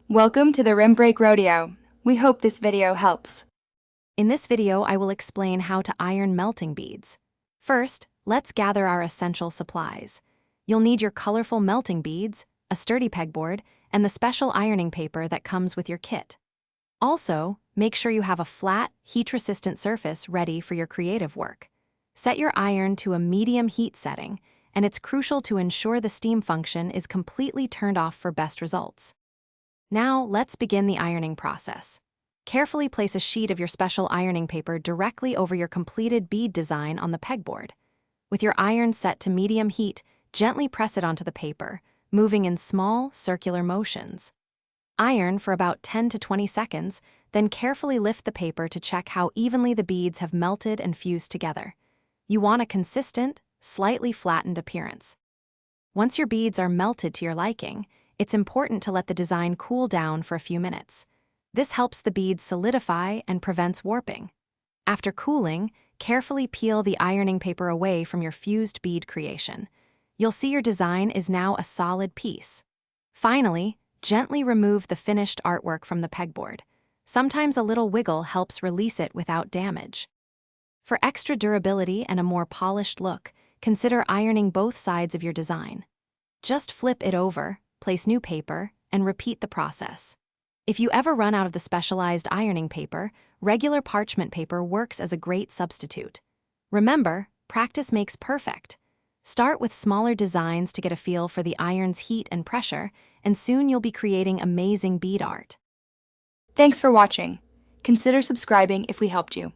Welcome to the Rim Break Rodeo. We hope this video helps. In this video, I will explain how to iron melting beads. First, let's gather our essential supplies. You'll need your colorful melting beads, a sturdy pegboard, and the special ironing paper that comes with your kit. Also, make sure you have a flat, heat-resistant surface ready for your creative work. Set your iron to a medium heat setting, and it's crucial to ensure the steam function is completely turned off for best results. Now, let's begin the ironing process. Carefully place a sheet of your special ironing paper directly over your completed bead design on the pegboard. With your iron set to medium heat, gently press it onto the paper, moving in small, circular motions. Iron for about 10 to 20 seconds, then carefully lift the paper to check how evenly the beads have melted and fused together. You want a consistent, slightly flattened appearance. Once your beads are melted to your liking, it's important to let the design cool down for a few minutes. This helps the beads solidify and prevents warping. After cooling, carefully peel the ironing paper away from your fused bead creation. You'll see your design is now a solid piece. Finally, gently remove the finished artwork from the pegboard. Sometimes a little wiggle helps release it without damage. For extra durability and a more polished look, consider ironing both sides of your design. Just flip it over, place new paper, and repeat the process. If you ever run out of the specialized ironing paper, regular parchment paper works as a great substitute. Remember, practice makes perfect. Start with smaller designs to get a feel for the iron's heat and pressure, and soon you'll be creating amazing bead art. Thanks for watching. Consider subscribing if we helped you.